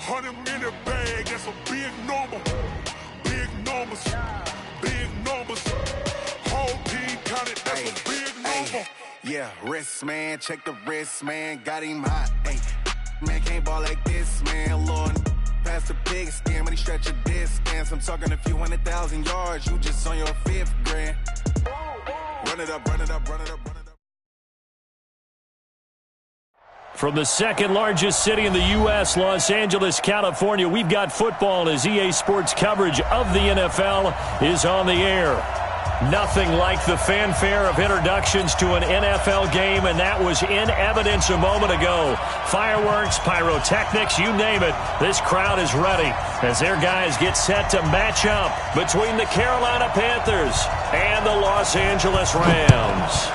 100-minute bag, that's a big number. Big numbers, big numbers. Whole team counted, that's a big number. Yeah, wrist, man, check the wrist, man, got him hot. Ay, man, can't ball like this, man, Lord. Past the pig skin, when he stretch a distance. I'm talking a few 100,000 yards, you just on your 5th grand. Run it up, run it up, run it up, run it up. From the second largest city in the U.S., Los Angeles, California, we've got football as EA Sports coverage of the NFL is on the air. Nothing like the fanfare of introductions to an NFL game, and that was in evidence a moment ago. Fireworks, pyrotechnics, you name it. This crowd is ready as their guys get set to match up between the Carolina Panthers and the Los Angeles Rams.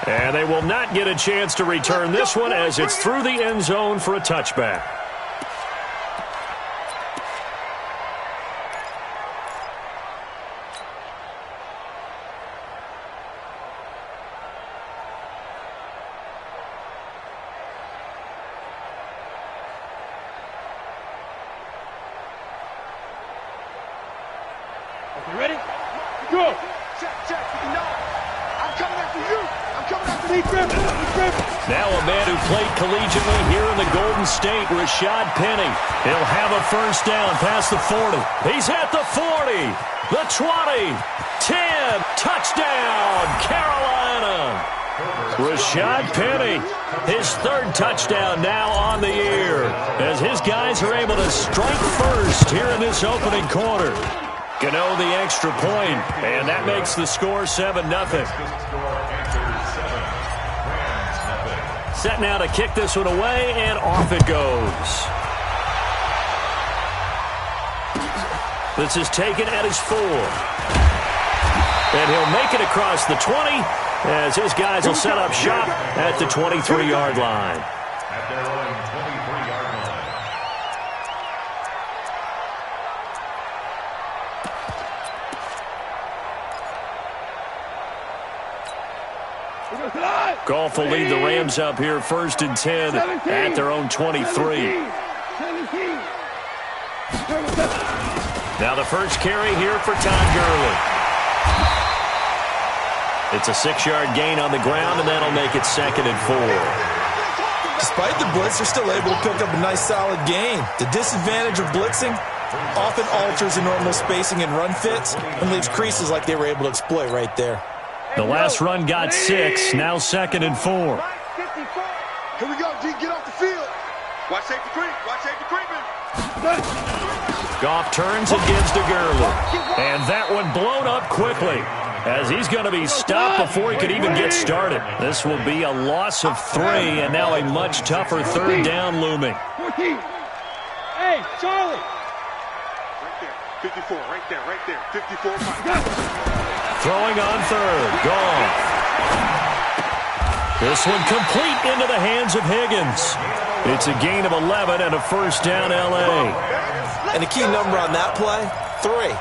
And they will not get a chance to return this one as it's through the end zone for a touchback. Okay, ready? Go! Check. I'm coming after you. Now a man who played collegiately here in the Golden State, Rashad Penny. He'll have a first down past the 40. He's at the 40, the 20, 10, touchdown, Carolina. Rashad Penny, his 3rd touchdown now on the year as his guys are able to strike first here in this opening quarter. Gano the extra point, and that makes the score 7-0. Set now to kick this one away, and off it goes. This is taken at his 4. And he'll make it across the 20 as his guys will set up shop at the 23-yard line. At their own 23-yard line. Goff will lead the Rams up here 1st and 10 at their own 23. Now the first carry here for Todd Gurley. It's a 6-yard gain on the ground, and that'll make it 2nd and 4. Despite the blitz, they're still able to pick up a nice solid gain. The disadvantage of blitzing often alters the normal spacing and run fits and leaves creases like they were able to exploit right there. The last run got 6, now 2nd and 4. Here we go, D, get off the field. Watch safety creeping. Goff turns and gives to Gurley. And that one blown up quickly as he's going to be stopped before he could even get started. This will be a loss of 3, and now a much tougher 3rd down looming. 14. Hey, Charlie. Right there, 54, right there, 54. Throwing on 3rd, Goff. This one complete into the hands of Higgins. It's a gain of 11 and a first down, L.A. And a key number on that play, 3.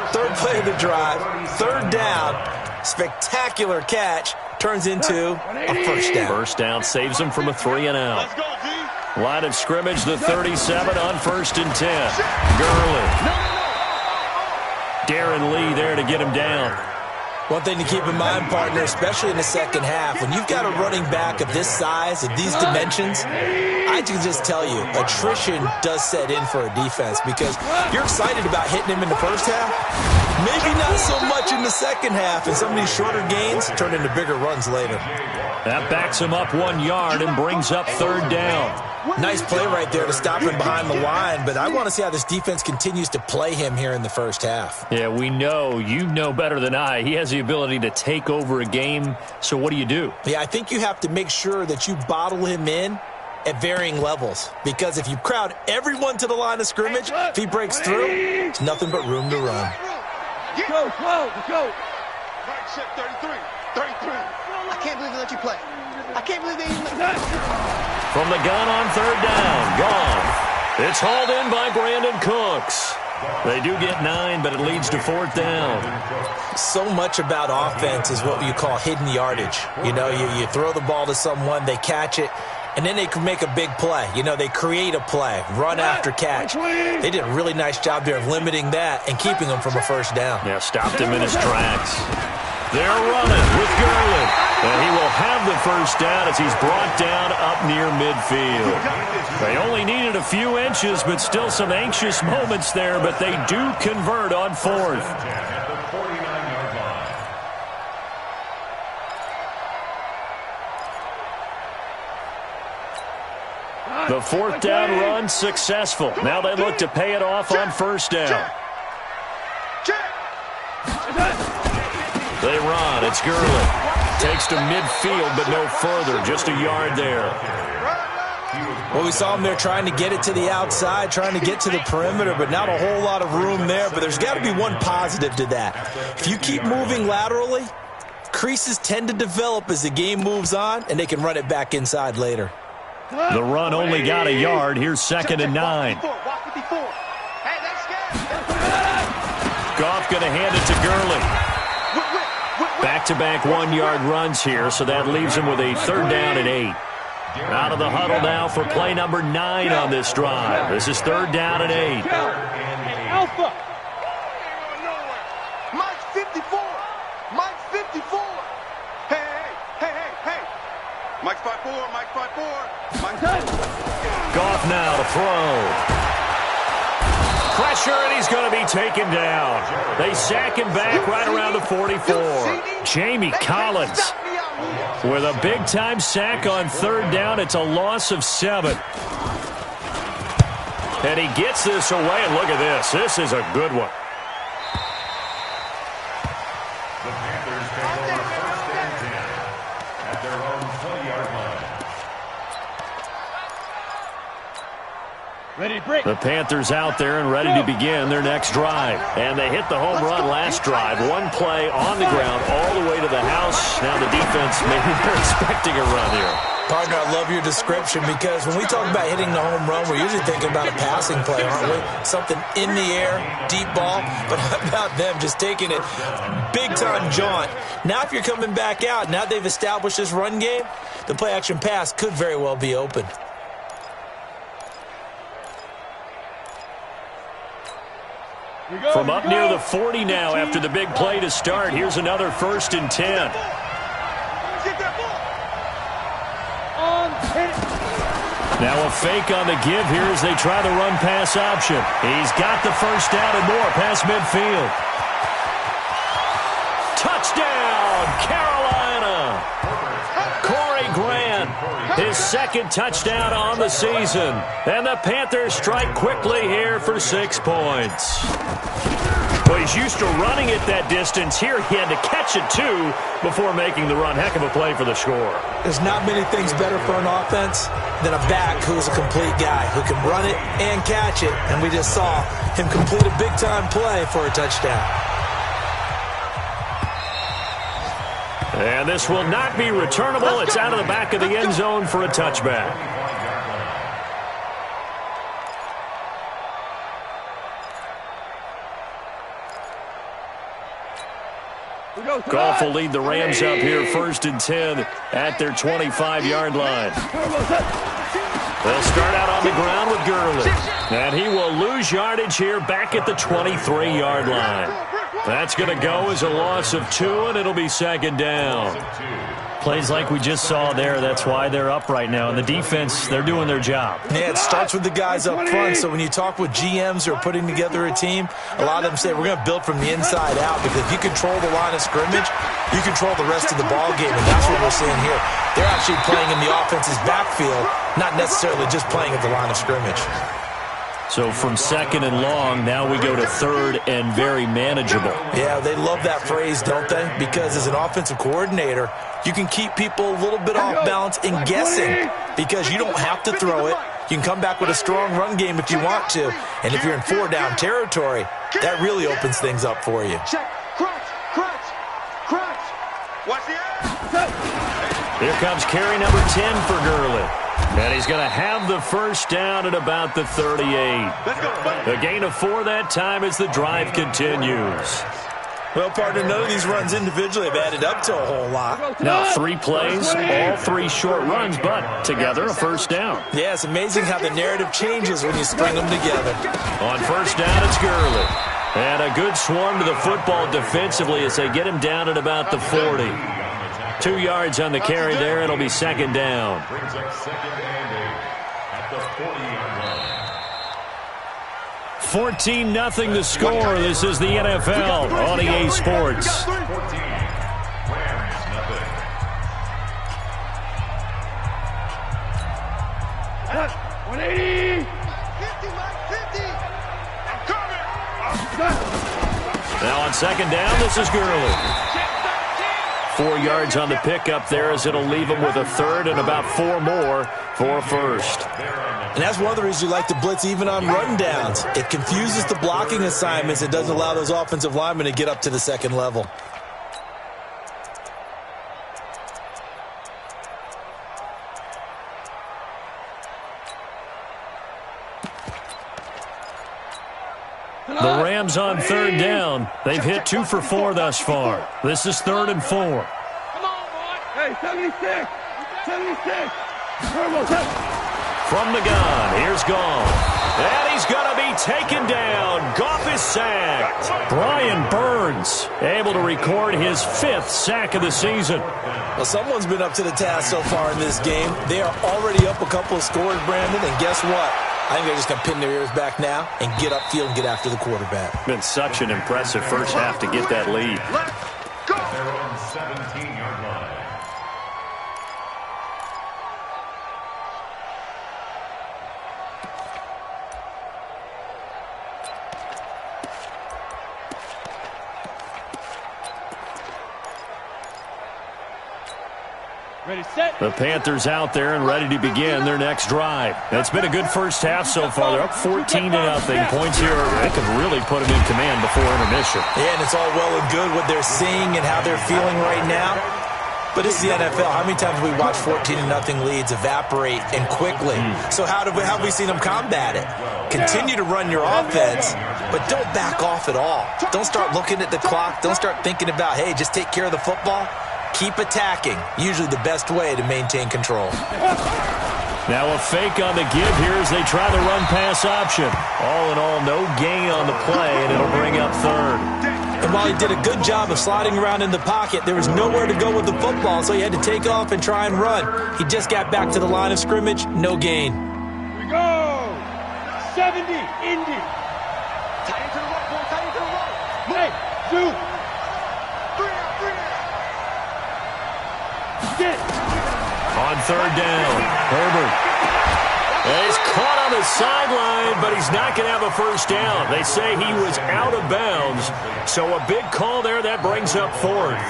3rd play of the drive, 3rd down, spectacular catch, turns into a first down. First down saves him from a 3 and out. Let's go, D. Line of scrimmage, the 37 on 1st and 10. Gurley. Darren Lee there to get him down. One thing to keep in mind, partner, especially in the second half, when you've got a running back of this size, of these dimensions, I can just tell you, attrition does set in for a defense because you're excited about hitting him in the first half. Maybe not so much in the second half, and some of these shorter gains turn into bigger runs later. That backs him up 1 yard and brings up 3rd down. Nice play right there to stop him behind the line, but I want to see how this defense continues to play him here in the first half. Yeah, we know. You know better than I. He has the ability to take over a game, so what do you do? Yeah, I think you have to make sure that you bottle him in at varying levels, because if you crowd everyone to the line of scrimmage, if he breaks through, it's nothing but room to run. Go. Right set 33. I can't believe they let you play. I can't believe they even let you. From the gun on 3rd down, Goff. It's hauled in by Brandon Cooks. They do get 9, but it leads to 4th down. So much about offense is what you call hidden yardage. You know, you throw the ball to someone, they catch it, and then they can make a big play. You know, they create a play, run after catch. They did a really nice job there of limiting that and keeping them from a first down. Yeah, stopped him in his tracks. They're running with Gurley, and he will have the first down as he's brought down up near midfield. They only needed a few inches, but still some anxious moments there, but they do convert on 4th. The 4th down run successful. Now they look to pay it off on first down. They run. It's Gurley. Takes to midfield, but no further. Just a yard there. Well, we saw him there trying to get it to the outside, trying to get to the perimeter, but not a whole lot of room there. But there's got to be one positive to that. If you keep moving laterally, creases tend to develop as the game moves on, and they can run it back inside later. The run only got a yard. Here's 2nd and 9. Goff going to hand it to Gurley. Back-to-back 1-yard runs here, so that leaves him with a 3rd down and 8. Out of the huddle now for play number 9 on this drive. This is 3rd down and 8. Alpha. Mike 54. Mike 54. Hey. Mike 5-4. Mike 5-4. Goff now to throw. Pressure, and he's going to be taken down. They sack him back right around the 44. Jamie Collins with a big-time sack on 3rd down. It's a loss of 7. And he gets this away, and look at this. This is a good one. The Panthers take over 1st and 10 at their own 20-yard line. The Panthers out there and ready to begin their next drive. And they hit the home run last drive. One play on the ground all the way to the house. Now the defense, maybe they're expecting a run here. Partner, I love your description because when we talk about hitting the home run, we're usually thinking about a passing play, aren't we? Something in the air, deep ball. But how about them just taking it big-time jaunt? Now if you're coming back out, now they've established this run game, the play-action pass could very well be open. From up near the 40 now after the big play to start. Here's another 1st and 10. Now a fake on the give here as they try the run-pass option. He's got the first down and more past midfield. Touchdown, Carolina! Corey Grant, his 2nd touchdown on the season. And the Panthers strike quickly here for 6 points. Well, he's used to running it that distance. Here he had to catch it, too, before making the run. Heck of a play for the score. There's not many things better for an offense than a back who's a complete guy, who can run it and catch it. And we just saw him complete a big-time play for a touchdown. And this will not be returnable. It's out of the back of the end zone for a touchback. Goff will lead the Rams up here 1st and 10 at their 25-yard line. They'll start out on the ground with Gurley. And he will lose yardage here back at the 23-yard line. That's going to go as a loss of 2, and it'll be 2nd down. Plays like we just saw there, that's why they're up right now. And the defense, they're doing their job. Yeah, it starts with the guys up front. So when you talk with GMs who are putting together a team, a lot of them say we're going to build from the inside out, because if you control the line of scrimmage, you control the rest of the ball game, and that's what we're seeing here. They're actually playing in the offense's backfield, not necessarily just playing at the line of scrimmage. So from 2nd and long, now we go to 3rd and very manageable. Yeah, they love that phrase, don't they? Because as an offensive coordinator, you can keep people a little bit off balance and guessing, because you don't have to throw it. You can come back with a strong run game if you want to. And if you're in 4-down territory, that really opens things up for you. Watch the Here comes carry number 10 for Gurley. And he's going to have the first down at about the 38. A gain of 4 that time as the drive continues. Well, partner, none of these runs individually have added up to a whole lot. Now 3 plays, all 3 short runs, but together a first down. Yeah, it's amazing how the narrative changes when you string them together. On first down, it's Gurley. And a good swarm to the football defensively as they get him down at about the 40. 2 yards on the carry there. It'll be second down. Brings up second and 8 at the 40-yard line. 14-0 the score. This is the NFL on EA Sports. 14. Rams, nothing. 180. 50, Mike, 50. I'm coming. Now on second down, this is Gurley. 4 yards on the pickup there as it'll leave him with a third and about 4 more for a first. And that's one of the reasons you like to blitz even on run downs. It confuses the blocking assignments. It doesn't allow those offensive linemen to get up to the second level. The Rams on third down. They've hit 2 for 4 thus far. This is 3rd and 4. Come on, boy. Hey, 76. 76. From the gun, here's Goff. And he's going to be taken down. Goff is sacked. Brian Burns able to record his 5th sack of the season. Well, someone's been up to the task so far in this game. They are already up a couple of scores, Brandon, and guess what? I think they're just going to pin their ears back now and get upfield and get after the quarterback. Been such an impressive first half to get that lead. They're on 17-yard line. Ready, set. The Panthers out there and ready to begin their next drive. It's been a good first half so far. They're up 14-0. Points here, they could really put them in command before intermission. Yeah, and it's all well and good what they're seeing and how they're feeling right now. But it's the NFL. How many times have we watched 14-0 leads evaporate and quickly? So how have we seen them combat it? Continue to run your offense, but don't back off at all. Don't start looking at the clock. Don't start thinking about, hey, just take care of the football. Keep attacking. Usually the best way to maintain control. Now a fake on the give here as they try the run-pass option. All in all, no gain on the play, and it'll bring up 3rd. And while he did a good job of sliding around in the pocket, there was nowhere to go with the football, so he had to take off and try and run. He just got back to the line of scrimmage, no gain. Here we go. 70, Indy. Tight into the right, boy, tight into the right. Hey, Zoo. 3 out, 3 out. Get. On third down, Herbert. And he's caught on the sideline, but he's not going to have a first down. They say he was out of bounds, so a big call there. That brings up 4th.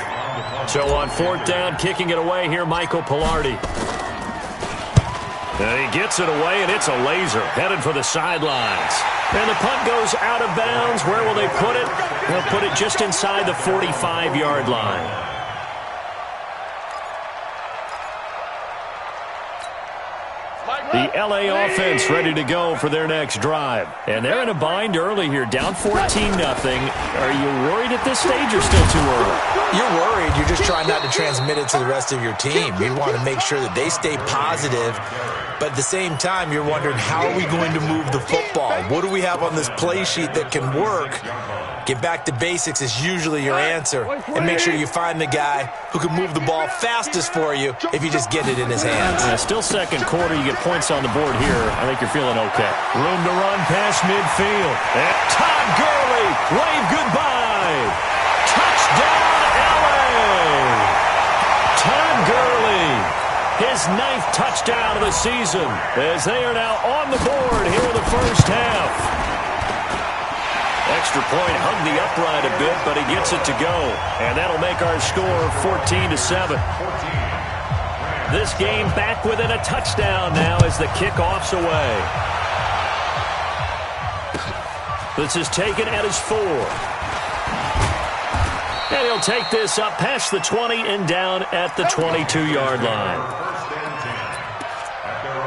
So on 4th down, kicking it away here, Michael Pilardi. And he gets it away, and it's a laser headed for the sidelines. And the punt goes out of bounds. Where will they put it? They'll put it just inside the 45-yard line. The L.A. offense ready to go for their next drive. And they're in a bind early here, down 14-0. Are you worried at this stage or still too early? You're worried. You're just trying not to transmit it to the rest of your team. You want to make sure that they stay positive. But at the same time, you're wondering, how are we going to move the football? What do we have on this play sheet that can work? Get back to basics is usually your answer. And make sure you find the guy who can move the ball fastest for you if you just get it in his hands. Still second quarter. You get points on the board here. I think you're feeling okay. Room to run past midfield. And Todd Gurley, wave goodbye. Touchdown, L.A. Todd Gurley, his 9th touchdown of the season, as they are now on the board here in the first half. Extra point hugged the upright a bit, but he gets it to go. And that'll make our score 14-7. This game back within a touchdown now as the kickoff's away. This is taken at his 4. And he'll take this up past the 20 and down at the 22-yard line. First and 10 at their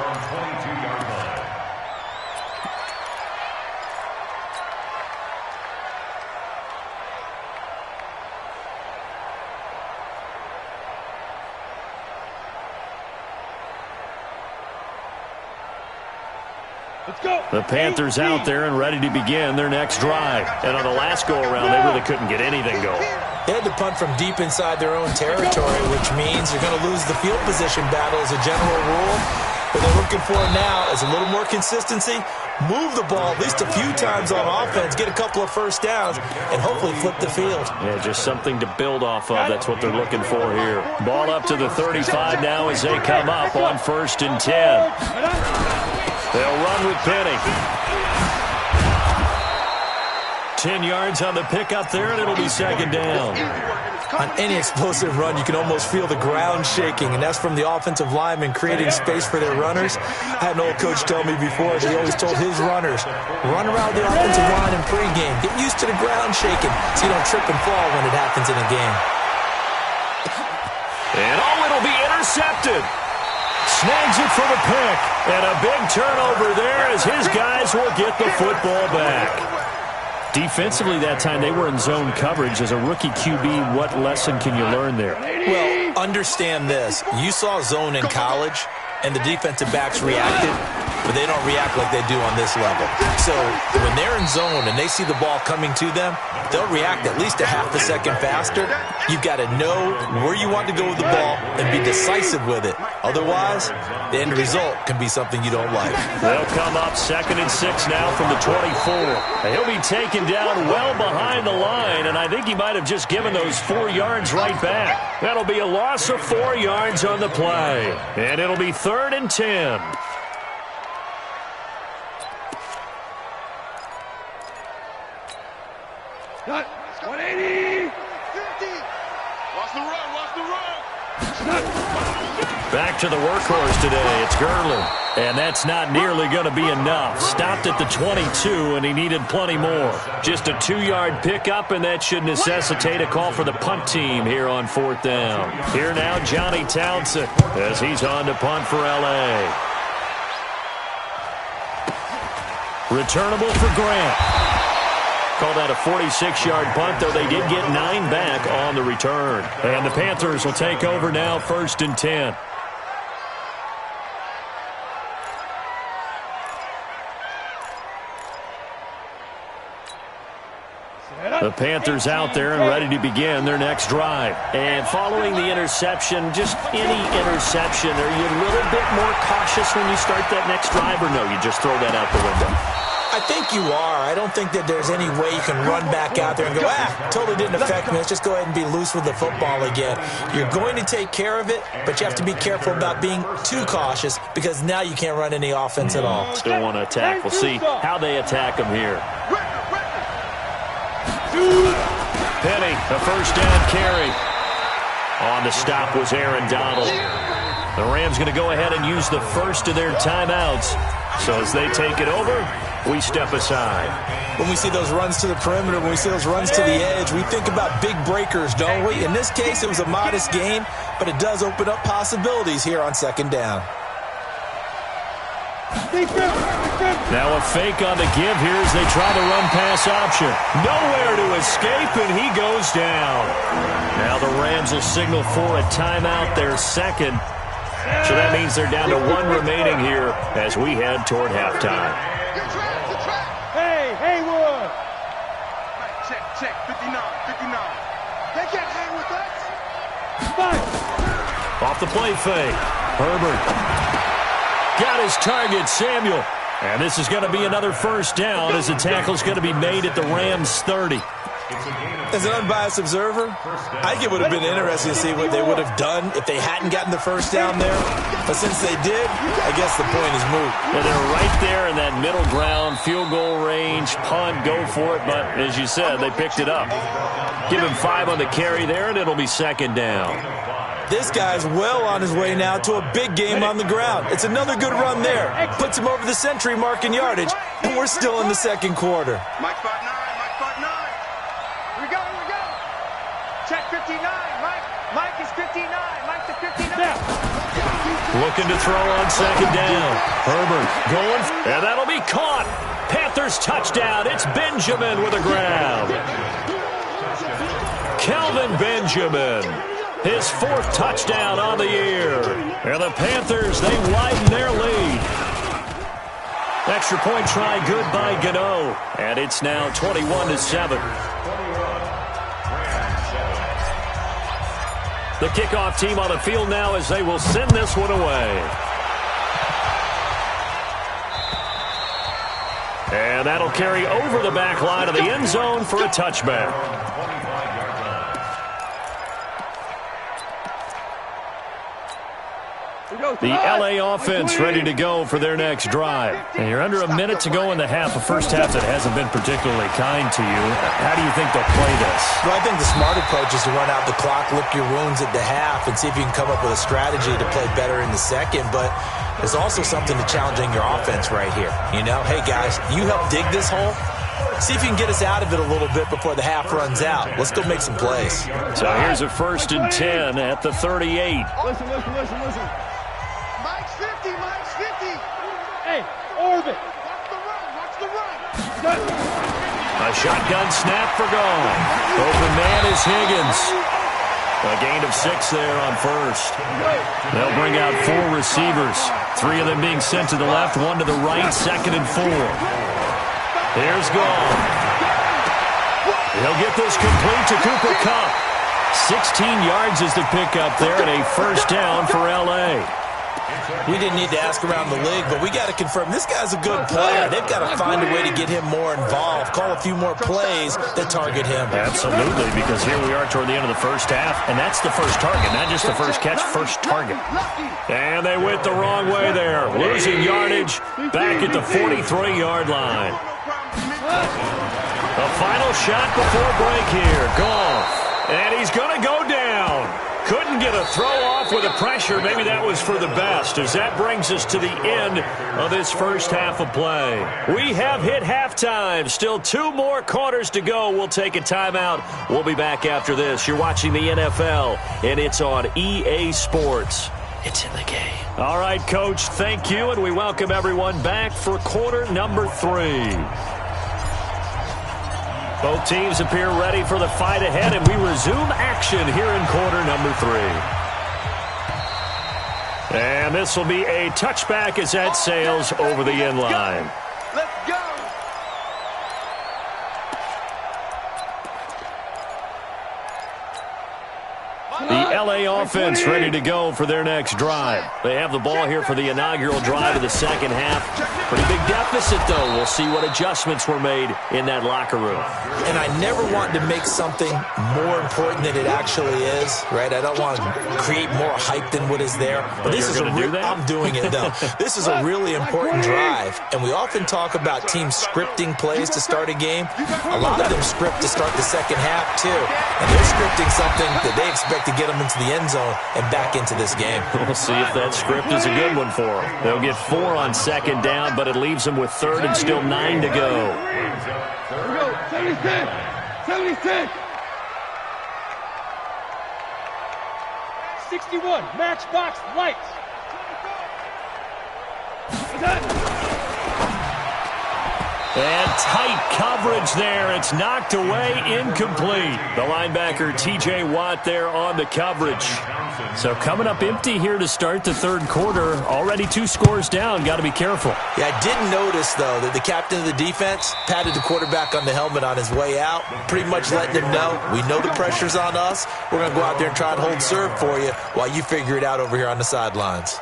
The Panthers out there and ready to begin their next drive. And on the last go-around, they really couldn't get anything going. They had to punt from deep inside their own territory, which means you're going to lose the field position battle as a general rule. What they're looking for now is a little more consistency, move the ball at least a few times on offense, get a couple of first downs, and hopefully flip the field. Yeah, just something to build off of. That's what they're looking for here. Ball up to the 35 now as they come up on 1st and 10. They'll run with Penny. 10 yards on the pickup there, and it'll be 2nd down. On any explosive run, you can almost feel the ground shaking, and that's from the offensive linemen creating space for their runners. I had an old coach tell me before that he always told his runners, run around the offensive line in pregame. Get used to the ground shaking so you don't trip and fall when it happens in a game. And it'll be intercepted. Snags it for the pick. And a big turnover there as his guys will get the football back. Defensively that time, they were in zone coverage. As a rookie QB, what lesson can you learn there? Well, understand this. You saw zone in college, and the defensive backs reacted, but they don't react like they do on this level. So when they're in zone and they see the ball coming to them, they'll react at least a half a second faster. You've got to know where you want to go with the ball and be decisive with it. Otherwise, the end result can be something you don't like. They'll come up 2nd and 6 now from the 24. He'll be taken down well behind the line, and I think he might have just given those 4 yards right back. That'll be a loss of 4 yards on the play, and it'll be 3rd and 10. Got 180. 50. Watch the run. Watch the run. Back to the workhorse today. It's Gurley. And that's not nearly going to be enough. Stopped at the 22, and he needed plenty more. Just a 2-yard pickup, and that should necessitate a call for the punt team here on 4th down. Here now, Johnny Townsend, as he's on to punt for L.A. Returnable for Grant. Called out a 46-yard punt, though they did get 9 back on the return. And the Panthers will take over now, 1st and 10. The Panthers out there and ready to begin their next drive. And following the interception, just any interception, are you a little bit more cautious when you start that next drive, or no, you just throw that out the window? I think you are. I don't think that there's any way you can run back out there and go, totally didn't affect me. Let's just go ahead and be loose with the football again. You're going to take care of it, but you have to be careful about being too cautious because now you can't run any offense at all. Still want to attack. We'll see how they attack them here. Penny, a 1st down carry. On the stop was Aaron Donald. The Rams going to go ahead and use the first of their timeouts. So as they take it over, we step aside. When we see those runs to the perimeter, when we see those runs to the edge, we think about big breakers, don't we? In this case, it was a modest gain, but it does open up possibilities here on 2nd down. Now a fake on the give here as they try the run-pass option. Nowhere to escape, and he goes down. Now the Rams will signal for a timeout, their 2nd. So that means they're down to 1 remaining here as we head toward halftime. Hey, Haywood. Check. 59. They can't hang with us. Off the play fake. Herbert got his target, Samuel. And this is going to be another 1st down as the tackle's going to be made at the Rams' 30. As an unbiased observer, I think it would have been interesting to see what they would have done if they hadn't gotten the 1st down there. But since they did, I guess the point is moot. And they're right there in that middle ground, field goal range, punt, go for it. But as you said, they picked it up. Give him 5 on the carry there, and it'll be 2nd down. This guy's well on his way now to a big game on the ground. It's another good run there. Puts him over the century mark in yardage, and we're still in the 2nd quarter. Mike 5'9", Mike 5'9". Here we go. Check 59. Mike is 59. Mike's at 59. Looking to throw on 2nd down. Herbert going, and that'll be caught. Panthers touchdown. It's Benjamin with a grab. Kelvin Benjamin. His 4th touchdown on the year. And the Panthers, they widen their lead. That extra point try good by Gano. And it's now 21-7. The kickoff team on the field now as they will send this one away. And that'll carry over the back line of the end zone for a touchback. The LA offense ready to go for their next drive. And you're under a minute to go in the half, a first half that hasn't been particularly kind to you. How do you think they'll play this? Well, I think the smart approach is to run out the clock, lick your wounds at the half, and see if you can come up with a strategy to play better in the second. But there's also something to challenging your offense right here. You know, hey, guys, you help dig this hole. See if you can get us out of it a little bit before the half runs out. Let's go make some plays. So here's a 1st and 10 at the 38. Listen. Mike's 50, Mike's 50. Hey, orbit. Watch the run. A shotgun snap for gone. Open man is Higgins. A gain of 6 there on first. They'll bring out 4 receivers. 3 of them being sent to the left, 1 to the right, 2nd and 4. Here's Gone. He'll get this complete to Cooper Kupp. 16 yards is the pickup there and a first down for L.A. We didn't need to ask around the league, but we got to confirm this guy's a good player. They've got to find a way to get him more involved, call a few more plays that target him. Absolutely, because here we are toward the end of the first half, and that's the first target, not just the first catch, first target. And they went the wrong way there, losing yardage back at the 43-yard line. The final shot before break here, Goff, and he's going to go down. Couldn't get a throw off with the pressure. Maybe that was for the best, as that brings us to the end of this first half of play. We have hit halftime. Still 2 more quarters to go. We'll take a timeout. We'll be back after this. You're watching the NFL, and it's on EA Sports. It's in the game. All right, Coach, thank you, and we welcome everyone back for quarter number 3. Both teams appear ready for the fight ahead, and we resume action here in quarter number 3. And this will be a touchback as that sails over the end line. Let's go. The LA offense ready to go for their next drive. They have the ball here for the inaugural drive of the second half. Pretty big deficit, though. We'll see what adjustments were made in that locker room. And I never want to make something more important than it actually is, right? I don't want to create more hype than what is there. But this is I'm doing it, though. This is a really important drive. And we often talk about teams scripting plays to start a game. A lot of them script to start the second half, too. And they're scripting something that they expect to get them into the end zone and back into this game. We'll see if that script is a good one for them. They'll get 4 on second down, but it leaves them with 3rd and still 9 to go. Here we go. 76. 76. 61. Matchbox lights. And tight coverage there. It's knocked away, incomplete. The linebacker, T.J. Watt, there on the coverage. So coming up empty here to start the third quarter. Already 2 scores down. Got to be careful. Yeah, I did notice, though, that the captain of the defense patted the quarterback on the helmet on his way out, pretty much letting him know, we know the pressure's on us. We're going to go out there and try and hold serve for you while you figure it out over here on the sidelines.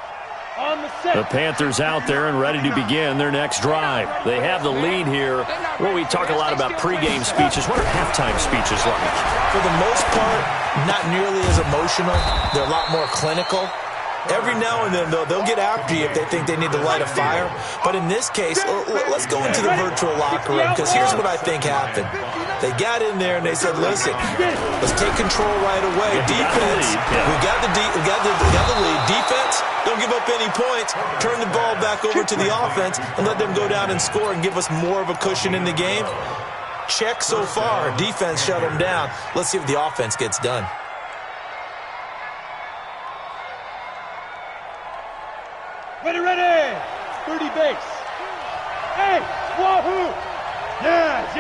The Panthers out there and ready to begin their next drive. They have the lead here. Well, we talk a lot about pregame speeches. What are halftime speeches like? For the most part, not nearly as emotional. They're a lot more clinical. Every now and then, though, they'll get after you if they think they need to light a fire. But in this case, let's go into the virtual locker room, because here's what I think happened. They got in there and they said, listen, let's take control right away. Defense, we got the lead. Defense, don't give up any points. Turn the ball back over to the offense and let them go down and score and give us more of a cushion in the game. Check so far. Defense shut them down. Let's see if the offense gets done. Ready. 30 base. Hey, wahoo! Yes.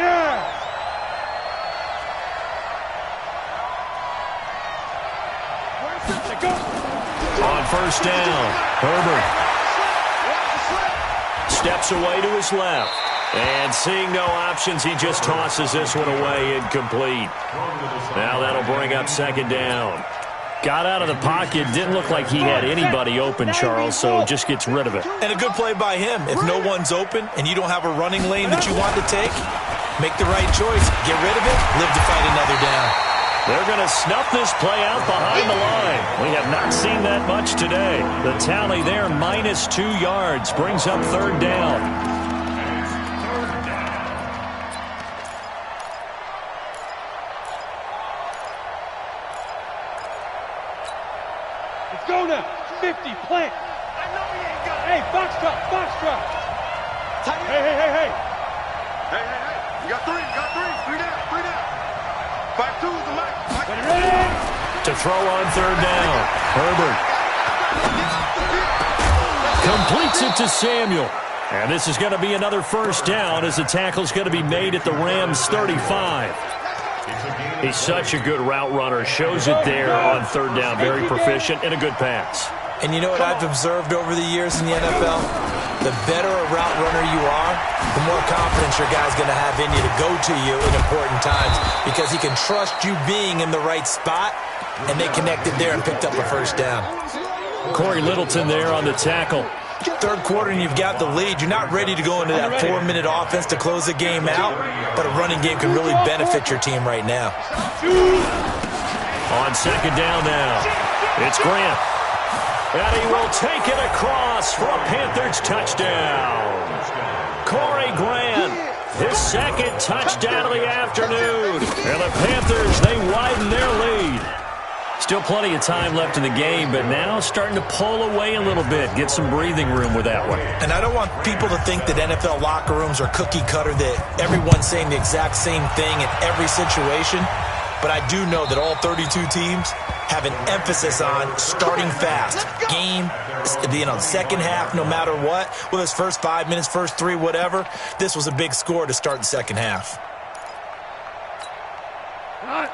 On first down, Herbert steps away to his left. And seeing no options, he just tosses this one away incomplete. Now that'll bring up second down. Got out of the pocket. Didn't look like he had anybody open, Charles, so just gets rid of it. And a good play by him. If no one's open and you don't have a running lane that you want to take, make the right choice. Get rid of it. Live to fight another down. They're going to snuff this play out behind the line. We have not seen that much today. The tally there, -2 yards, brings up third down. Go now. 50, plant. I know he ain't got it. Hey, box drop, box drop. Hey. Hey. You got three. Three down. 5-2 is the mic. Ready? To throw on third down. Herbert completes it to Samuel. And this is going to be another first down as the tackle's going to be made at the Rams' 35. He's such a good route runner. Shows it there on third down. Very proficient and a good pass. And you know what I've observed over the years in the NFL? The better a route runner you are, the more confidence your guy's going to have in you to go to you in important times because he can trust you being in the right spot, and they connected there and picked up a first down. Corey Littleton there on the tackle. Third quarter and you've got the lead. You're not ready to go into that 4-minute offense to close the game out, but a running game can really benefit your team right now. On second down now, it's Grant. And he will take it across for a Panthers touchdown. Corey Grant, his second touchdown of the afternoon. And the Panthers, they widen their lead. Still plenty of time left in the game, but now starting to pull away a little bit, get some breathing room with that one. And I don't want people to think that NFL locker rooms are cookie cutter, that everyone's saying the exact same thing in every situation. But I do know that all 32 teams have an emphasis on starting fast. Game, second half, no matter what. Whether it's first 5 minutes, first 3, whatever. This was a big score to start the second half.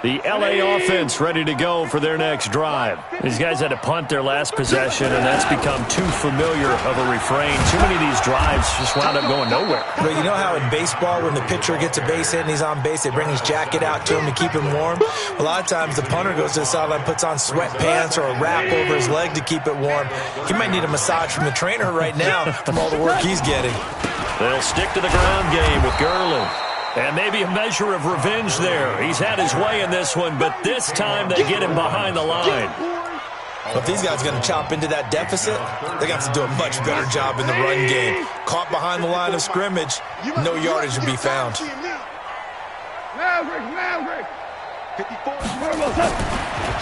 The LA offense ready to go for their next drive. These guys had to punt their last possession, and that's become too familiar of a refrain. Too many of these drives just wound up going nowhere. But you know how in baseball, when the pitcher gets a base hit and he's on base, they bring his jacket out to him to keep him warm? A lot of times the punter goes to the sideline, puts on sweatpants or a wrap over his leg to keep it warm. He might need a massage from the trainer right now from all the work he's getting. They'll stick to the ground game with Gurley. And maybe a measure of revenge there. He's had his way in this one, but this time they get him behind the line. Well, if these guys are going to chop into that deficit, they're going to have to do a much better job in the run game. Caught behind the line of scrimmage, no yardage to be found.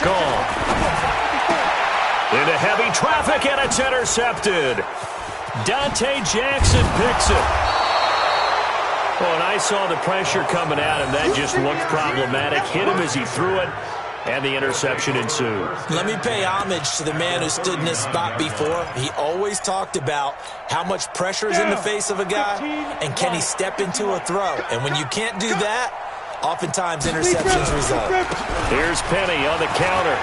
Gone. Into heavy traffic, and it's intercepted. Dante Jackson picks it. Well, and I saw the pressure coming at him. That just looked problematic. Hit him as he threw it, and the interception ensued. Let me pay homage to the man who stood in this spot before. He always talked about how much pressure is in the face of a guy, and can he step into a throw. And when you can't do that, oftentimes interceptions result. Here's Penny on the counter.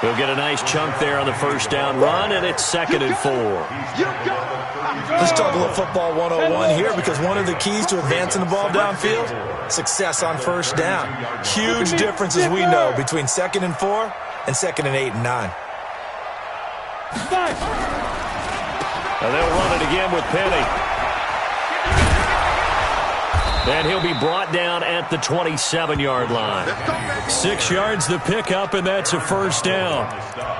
He'll get a nice chunk there on the first down run, and it's 2nd and 4. Let's talk a little football 101 here, because one of the keys to advancing the ball downfield, success on first down. Huge differences we know between 2nd and 4 and 2nd and 8 and 9. And they'll run it again with Penny. And he'll be brought down at the 27-yard line. 6 yards the pickup, and that's a first down.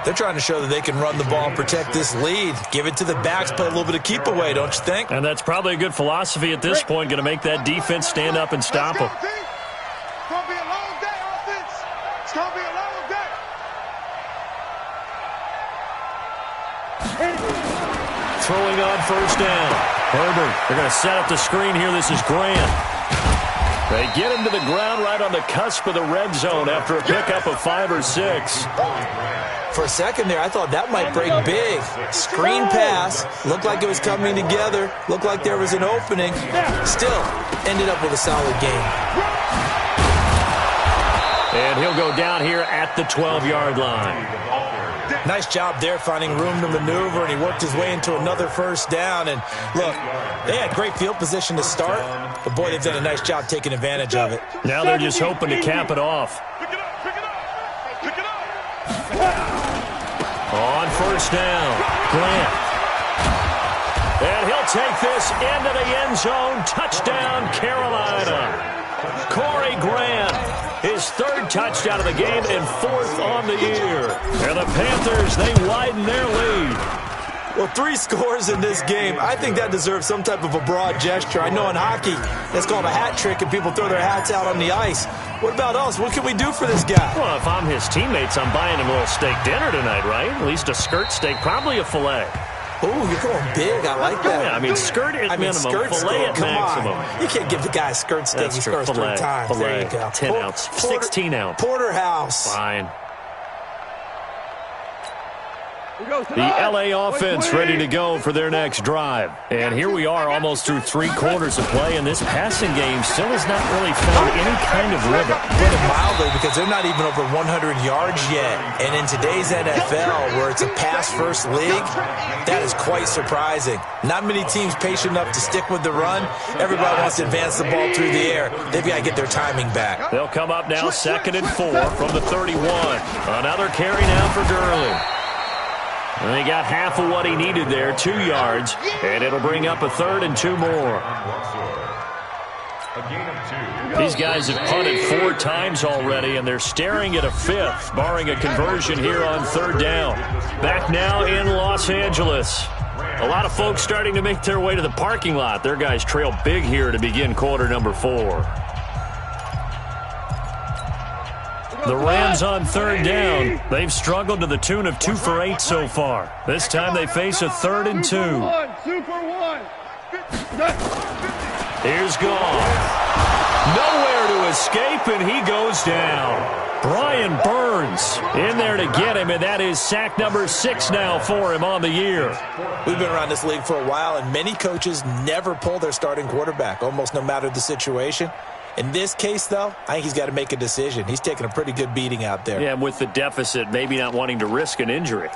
They're trying to show that they can run the ball and protect this lead. Give it to the backs, play a little bit of keep away, don't you think? And that's probably a good philosophy at this point, going to make that defense stand up and stop them. It's going to be a long day, offense. It's going to be a long day. Throwing on first down. Herbert, they're going to set up the screen here. This is Grant. They get him to the ground right on the cusp of the red zone after a pickup of 5 or 6. For a second there, I thought that might break big. Screen pass. Looked like it was coming together. Looked like there was an opening. Still, ended up with a solid game. And he'll go down here at the 12-yard line. Nice job there finding room to maneuver, and he worked his way into another first down. And look, they had great field position to start, but boy, they've done a nice job taking advantage of it. Now they're just hoping to cap it off. On first down, Grant. And he'll take this into the end zone. Touchdown, Carolina. Corey Grant, his third touchdown of the game and fourth on the year. And the Panthers, they widen their lead. Well, 3 scores in this game. I think that deserves some type of a broad gesture. I know in hockey, that's called a hat trick, and people throw their hats out on the ice. What about us? What can we do for this guy? Well, if I'm his teammates, I'm buying him a little steak dinner tonight, right? At least a skirt steak, probably a filet. Oh, you're going big. I like that. Yeah, I mean, skirt at minimum, filet at maximum. You can't give the guy a skirt steak. He scores 3 times. Filet, there you go. 10 ounce, 16 ounce. Porterhouse. Fine. The LA offense ready to go for their next drive. And here we are almost through 3 quarters of play, and this passing game still has not really found any kind of rhythm. Put it mildly, because they're not even over 100 yards yet. And in today's NFL, where it's a pass-first league, that is quite surprising. Not many teams patient enough to stick with the run. Everybody wants to advance the ball through the air. They've got to get their timing back. They'll come up now 2nd and 4 from the 31. Another carry now for Gurley. And he got half of what he needed there, 2 yards, and it'll bring up a 3rd and 2 more. These guys have punted 4 times already, and they're staring at a 5th, barring a conversion here on 3rd down. Back now in Los Angeles. A lot of folks starting to make their way to the parking lot. Their guys trail big here to begin quarter number 4. The Rams on 3rd down. They've struggled to the tune of 2 for 8 so far. This time they face a 3rd and 2. Here's Goff. Nowhere to escape, and he goes down. Brian Burns in there to get him, and that is sack number 6 now for him on the year. We've been around this league for a while, and many coaches never pull their starting quarterback, almost no matter the situation. In this case, though, I think he's got to make a decision. He's taking a pretty good beating out there. Yeah, and with the deficit, maybe not wanting to risk an injury.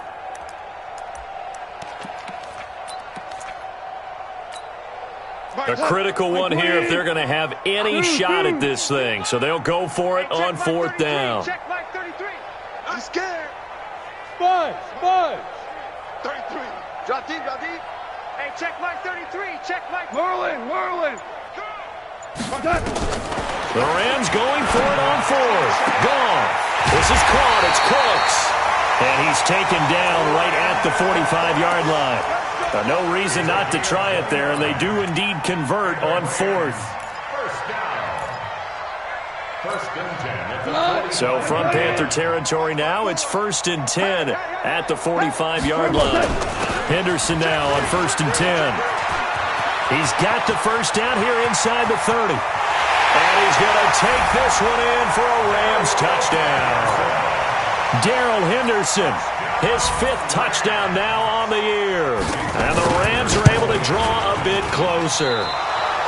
A critical one here if they're going to have any shot at this thing. So they'll go for it on 4th down. Check Mike 33. I'm scared. Spud. 33. Drop deep. Hey, check Mike 33. Check Mike. Merlin. The Rams going for it on 4th. Gone. This is caught. It's Cooks. And he's taken down right at the 45-yard line. No reason not to try it there, and they do indeed convert on 4th. So from Panther territory now, it's 1st and 10 at the 45-yard line. Henderson now on 1st and 10. He's got the first down here inside the 30. And he's going to take this one in for a Rams touchdown. Darrell Henderson, his 5th touchdown now on the year. And the Rams are able to draw a bit closer.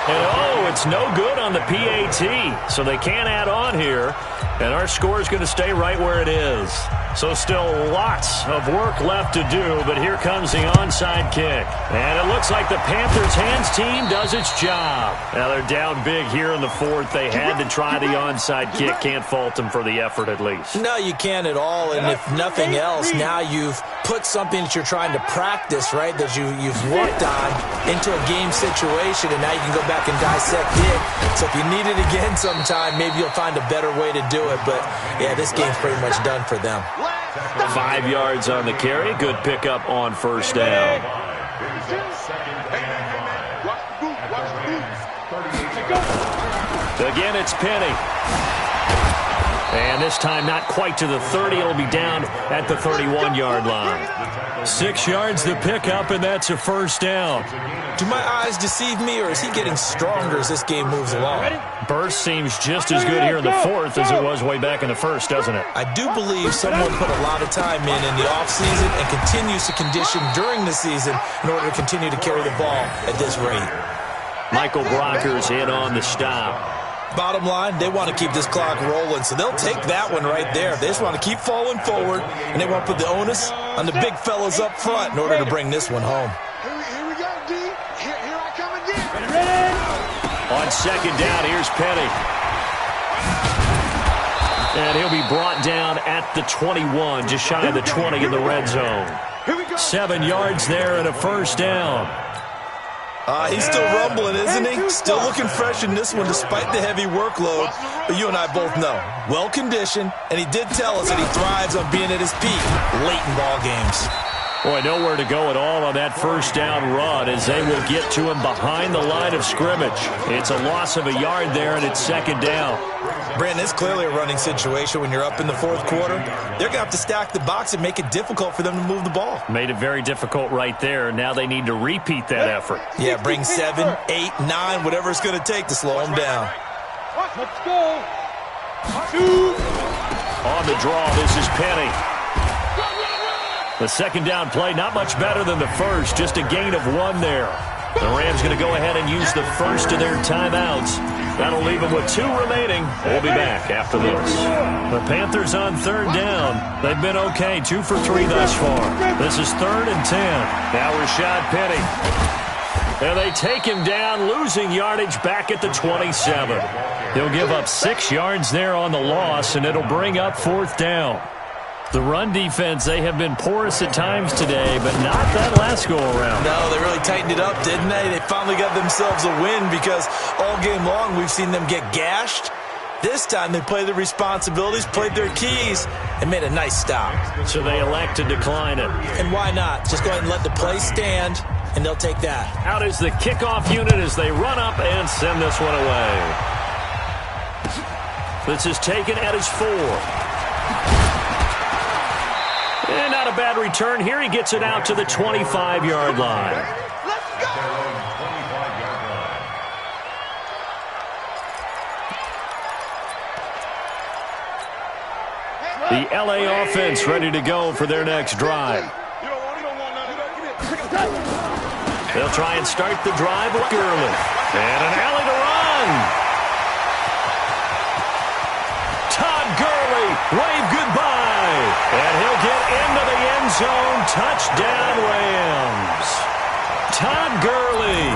And, it's no good on the PAT, so they can't add on here. And our score is going to stay right where it is. So still lots of work left to do, but here comes the onside kick. And it looks like the Panthers' hands team does its job. Now they're down big here in the 4th. They had to try the onside kick. Can't fault them for the effort at least. No, you can't at all. And if nothing else, now you've put something that you're trying to practice, right, that you've worked on into a game situation, and now you can go back and dissect it. So if you need it again sometime, maybe you'll find a better way to do it. But, yeah, this game's pretty much done for them. 5 yards on the carry. Good pickup on 1st down. Again, it's Penny. And this time not quite to the 30. It'll be down at the 31-yard line. 6 yards the pickup, and that's a 1st down. Do my eyes deceive me, or is he getting stronger as this game moves along? Burst seems just as good here in the 4th as it was way back in the 1st, doesn't it? I do believe someone put a lot of time in the offseason and continues to condition during the season in order to continue to carry the ball at this rate. Michael Brocker's in on the stop. Bottom line, they want to keep this clock rolling, so they'll take that one right there. They just want to keep falling forward, and they want to put the onus on the big fellas up front in order to bring this one home. Here we go, D. Here I come again. On second down, here's Penny. And he'll be brought down at the 21, just shy of the 20 in the red zone. 7 yards there and a first down. He's still rumbling, isn't he? Still looking fresh in this one despite the heavy workload. But you and I both know, well-conditioned, and he did tell us that he thrives on being at his peak late in ball games. Boy, nowhere to go at all on that first down run as they will get to him behind the line of scrimmage. It's a loss of a yard there, and it's second down. Brandon, it's clearly a running situation when you're up in the fourth quarter. They're going to have to stack the box and make it difficult for them to move the ball. Made it very difficult right there. Now they need to repeat that effort. Yeah, bring 7, 8, 9, whatever it's going to take to slow them down. Let's go. 2. On the draw, this is Penny. The second down play, not much better than the first, just a gain of 1 there. The Rams going to go ahead and use the first of their timeouts. That'll leave them with 2 remaining. We'll be back after this. The Panthers on third down. They've been okay, 2 for 3 thus far. This is 3rd and 10. Now Rashad Penny. And they take him down, losing yardage back at the 27. He'll give up 6 yards there on the loss, and it'll bring up 4th down. The run defense, they have been porous at times today, but not that last go-around. No, they really tightened it up, didn't they? They finally got themselves a win because all game long we've seen them get gashed. This time they played their responsibilities, played their keys, and made a nice stop. So they elect to decline it. And why not? Just go ahead and let the play stand, and they'll take that. Out is the kickoff unit as they run up and send this one away. This is taken at his 4. And not a bad return here. He gets it out to the 25-yard line. Let's go. The L.A. offense ready to go for their next drive. They'll try and start the drive with Gurley. And an alley to run. Todd Gurley, wave goodbye. And he'll get into the end zone. Touchdown, Rams. Todd Gurley,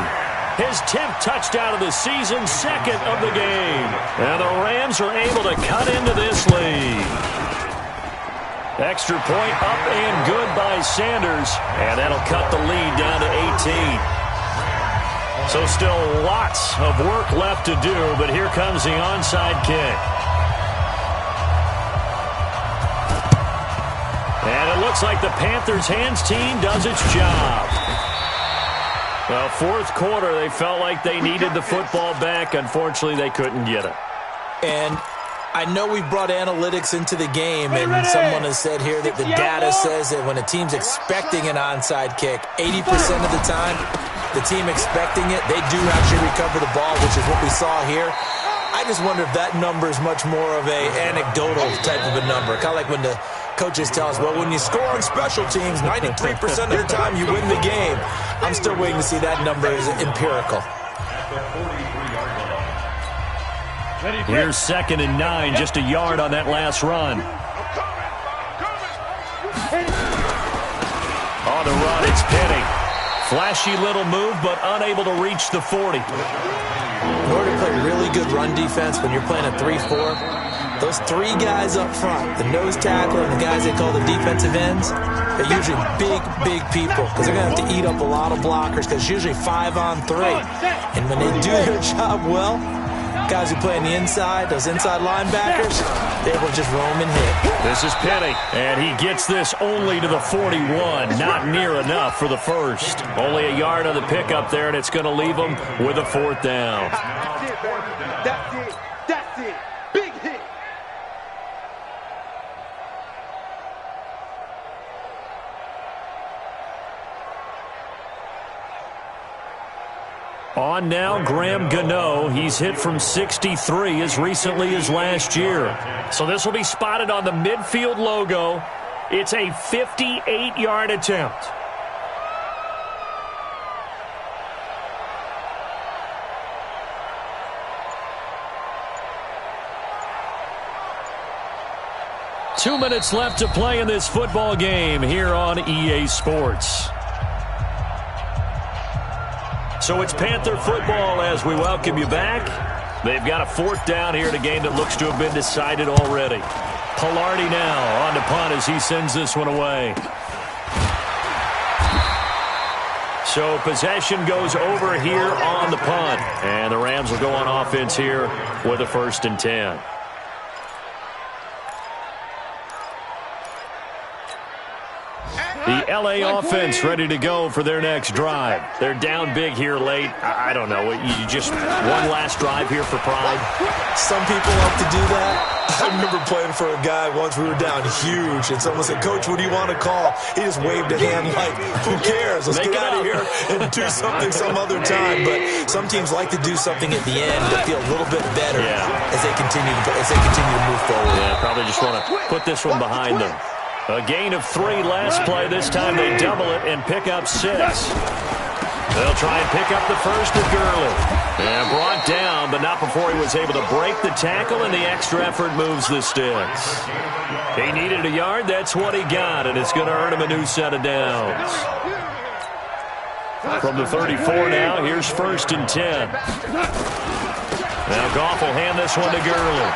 his 10th touchdown of the season, 2nd of the game. And the Rams are able to cut into this lead. Extra point up and good by Sanders. And that'll cut the lead down to 18. So still lots of work left to do, but here comes the onside kick. And it looks like the Panthers' hands team does its job. Well, fourth quarter, they felt like they needed the football back. Unfortunately, they couldn't get it. And I know we brought analytics into the game, and someone has said here that the data says that when a team's expecting an onside kick, 80% of the time, the team expecting it, they do actually recover the ball, which is what we saw here. I just wonder if that number is much more of a anecdotal type of a number. Kind of like when the coaches tell us, well, when you score on special teams, 93% of the time you win the game. I'm still waiting to see that number is empirical. Here's 2nd and 9, just a yard on that last run. On the run, it's Penny. Flashy little move, but unable to reach the 40. In order to play really good run defense when you're playing a 3-4, those 3 guys up front, the nose tackle and the guys they call the defensive ends, they're usually big people because they're going to have to eat up a lot of blockers because it's usually 5-on-3. And when they do their job well, guys who play on the inside, those inside linebackers, they're able to just roam and hit. This is Penny, and he gets this only to the 41. Not near enough for the first. Only a yard on the pickup there, and it's going to leave him with a 4th down. That's it, baby. That's it. That's it. Big hit. On now, Graham Gano. He's hit from 63 as recently as last year. So this will be spotted on the midfield logo. It's a 58-yard attempt. 2 minutes left to play in this football game here on EA Sports. So it's Panther football as we welcome you back. They've got a 4th down here in a game that looks to have been decided already. Pilardi now on the punt as he sends this one away. So possession goes over here on the punt. And the Rams will go on offense here with a 1st and 10. The L.A. offense ready to go for their next drive. They're down big here late. I don't know. You just one last drive here for pride? Some people like to do that. I remember playing for a guy once. We were down huge, and someone said, "Coach, what do you want to call?" He just waved a hand like, "Who cares? Let's get out of here and do something some other time." But some teams like to do something at the end to feel a little bit better as they continue to move forward. Yeah, probably just want to put this one behind them. A gain of 3 last play. This time they double it and pick up 6. They'll try and pick up the first with Gurley. And brought down, but not before he was able to break the tackle, and the extra effort moves the sticks. He needed a yard. That's what he got, and it's going to earn him a new set of downs. From the 34 now, here's 1st and 10. Now Goff will hand this one to Gurley.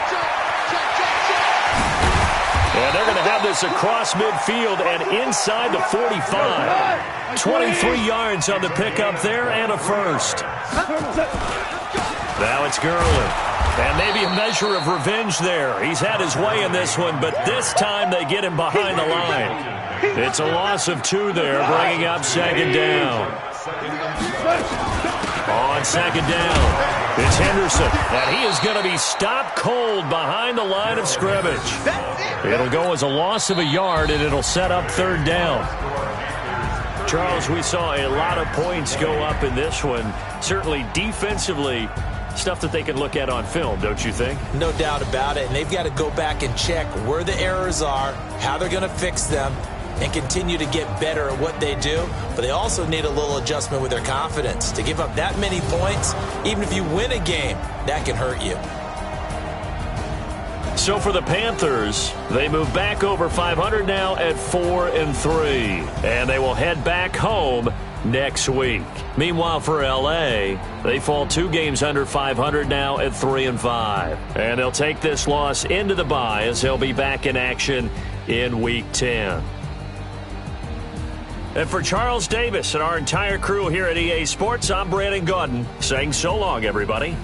And they're going to have this across midfield and inside the 45. 23 yards on the pickup there and a 1st. Now it's Gurley. And maybe a measure of revenge there. He's had his way in this one, but this time they get him behind the line. It's a loss of 2 there, bringing up 2nd down. On 2nd down, it's Henderson, and he is going to be stopped cold behind the line of scrimmage. It'll go as a loss of a yard, and it'll set up 3rd down. Charles, we saw a lot of points go up in this one. Certainly defensively, stuff that they can look at on film, don't you think? No doubt about it, and they've got to go back and check where the errors are, how they're going to fix them, and continue to get better at what they do. But they also need a little adjustment with their confidence. To give up that many points, even if you win a game, that can hurt you. So for the Panthers, they move back over 500 now at 4-3. And they will head back home next week. Meanwhile, for L.A., they fall 2 games under 500 now at 3-5. And they'll take this loss into the bye as they'll be back in action in Week 10. And for Charles Davis and our entire crew here at EA Sports, I'm Brandon Gaudin saying so long, everybody.